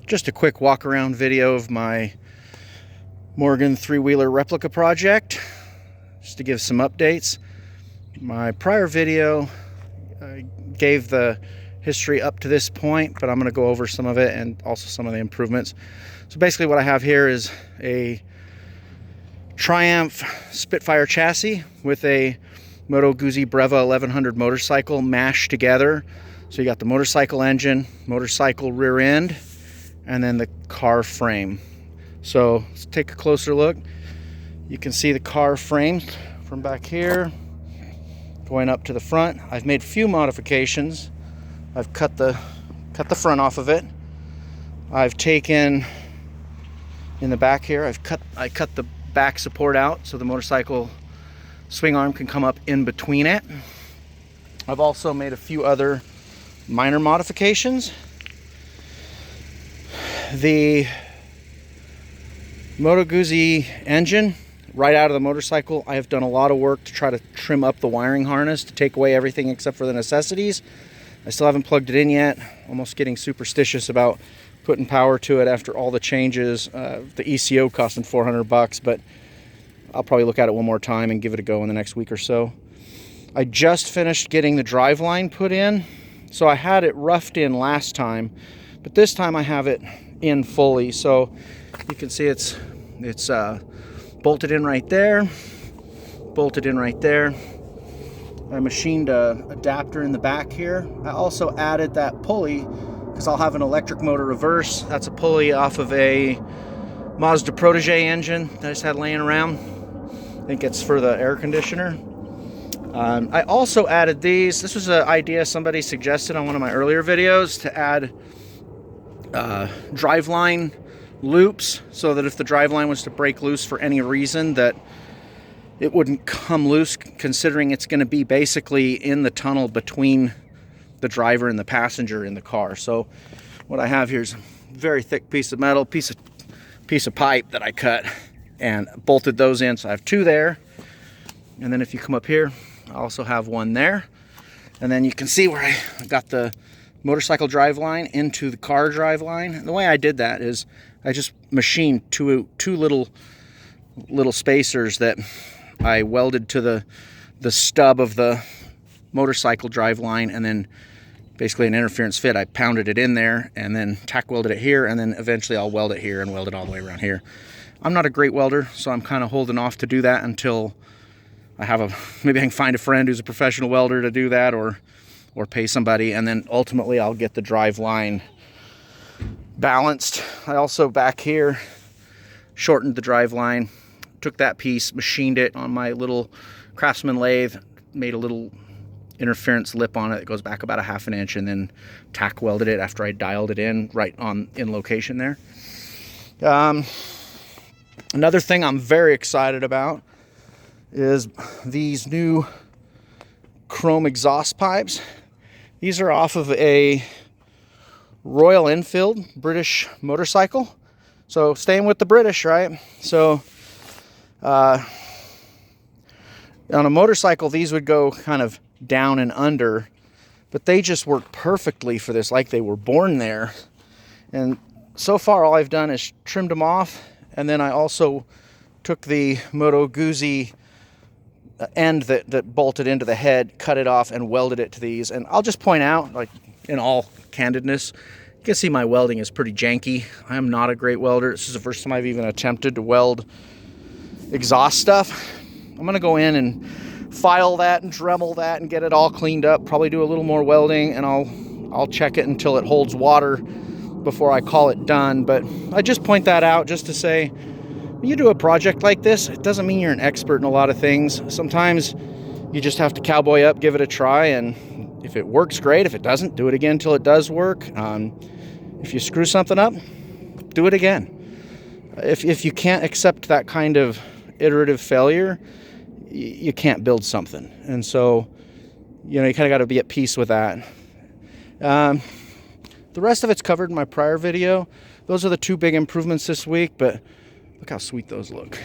Just a quick walk around video of my Morgan three-wheeler replica project, just to give some updates. My prior video gave the history up to this point, but I'm going to go over some of it and also some of the improvements. So basically what I have here is a Triumph Spitfire chassis with a Moto Guzzi Breva 1100 motorcycle mashed together. So you got the motorcycle engine, motorcycle rear end, and then the car frame. So let's take a closer look. You can see the car frame from back here going up to the front. I've made a few modifications. I've cut the front off of it. I've taken in the back here, I cut the back support out so the motorcycle swing arm can come up in between it. I've also made a few other minor modifications. The Moto Guzzi engine, right out of the motorcycle, I have done a lot of work to try to trim up the wiring harness to take away everything except for the necessities. I still haven't plugged it in yet. Almost getting superstitious about putting power to it after all the changes. The ECO costing $400, but I'll probably look at it one more time and give it a go in the next week or so. I just finished getting the Driveline put in. So I had it roughed in last time, but this time I have it in fully. So you can see it's bolted in right there, bolted in right there. I machined a adapter in the back here. I also added that pulley because I'll have an electric motor reverse. That's a pulley off of a Mazda Protege engine that I just had laying around. I think it's for the air conditioner. I also added these. This was an idea somebody suggested on one of my earlier videos, to add Driveline loops so that if the Driveline was to break loose for any reason, that it wouldn't come loose, considering it's going to be basically in the tunnel between the driver and the passenger in the car. So what I have here is a very thick piece of metal, piece of pipe that I cut and bolted those in. So I have two there, and then if you come up here, I also have one there. And then you can see where I got the motorcycle Driveline into the car Driveline. And the way I did that is I just machined two little spacers that I welded to the stub of the motorcycle Driveline, and then basically an interference fit. I pounded it in there and then tack welded it here, and then eventually I'll weld it here and weld it all the way around here. I'm not a great welder, so I'm kind of holding off to do that until I have maybe I can find a friend who's a professional welder to do that, or pay somebody, and then ultimately I'll get the Driveline balanced. I also back here shortened the Driveline, took that piece, machined it on my little Craftsman lathe, made a little interference lip on it that goes back about a ½ inch, and then tack welded it after I dialed it in right in location there. Another thing I'm very excited about is these new chrome exhaust pipes. These are off of a Royal Enfield British motorcycle. So staying with the British, right? So on a motorcycle, these would go kind of down and under, but they just work perfectly for this, like they were born there. And so far all I've done is trimmed them off, and then I also took the Moto Guzzi end that bolted into the head, cut it off, and welded it to these. And I'll just point out, like, in all candidness, you can see my welding is pretty janky. I am not a great welder. This is the first time I've even attempted to weld exhaust stuff. I'm gonna go in and file that and Dremel that and get it all cleaned up, probably do a little more welding, and I'll check it until it holds water before I call it done. But I just point that out just to say, when you do a project like this, it doesn't mean you're an expert in a lot of things. Sometimes you just have to cowboy up, give it a try, and if it works, great. If it doesn't, do it again until it does work. If you screw something up, do it again. If you can't accept that kind of iterative failure, you can't build something. And so, you kind of got to be at peace with that. The rest of it's covered in my prior video. Those are the two big improvements this week, but look how sweet those look.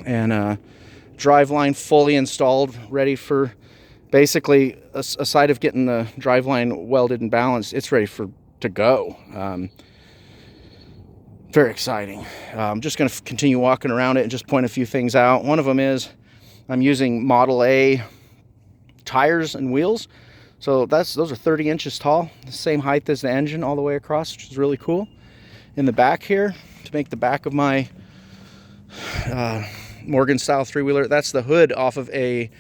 And Driveline fully installed, ready for basically, aside of getting the Driveline welded and balanced, it's ready to go. very exciting. I'm just going to continue walking around it and just point a few things out. One of them is I'm using Model A tires and wheels. So those are 30 inches tall, the same height as the engine all the way across, which is really cool. In the back here, to make the back of my Morgan style 3-wheeler, that's the hood off of a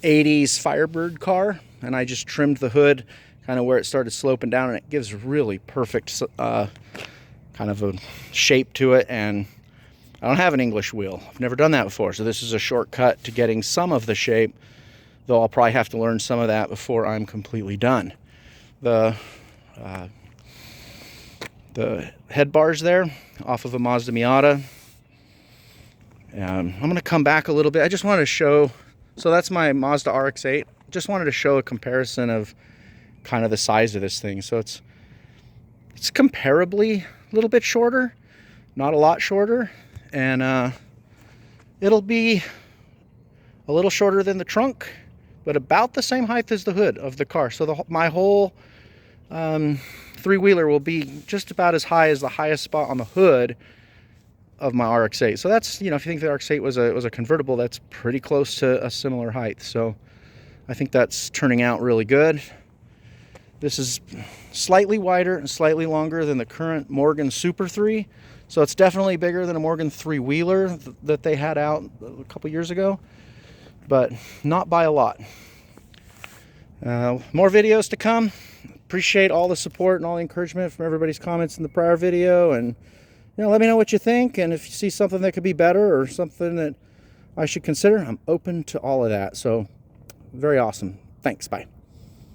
80s Firebird car, and I just trimmed the hood kind of where it started sloping down, and it gives really perfect kind of a shape to it. And I don't have an English wheel. I've never done that before, so this is a shortcut to getting some of the shape, though I'll probably have to learn some of that before I'm completely done. The head bars there off of a Mazda Miata. I'm going to come back a little bit. I just wanted to show, so that's my Mazda RX-8. Just wanted to show a comparison of kind of the size of this thing. So it's comparably a little bit shorter, not a lot shorter, and it'll be a little shorter than the trunk, but about the same height as the hood of the car. So my whole 3-wheeler will be just about as high as the highest spot on the hood of my RX-8. So that's, you know, if you think the RX-8 was a convertible, that's pretty close to a similar height. So I think that's turning out really good. This is slightly wider and slightly longer than the current Morgan Super 3. So it's definitely bigger than a Morgan 3-wheeler that they had out a couple years ago, but not by a lot. More videos to come. Appreciate all the support and all the encouragement from everybody's comments in the prior video, and let me know what you think, and if you see something that could be better or something that I should consider, I'm open to all of that. So very awesome. Thanks. Bye.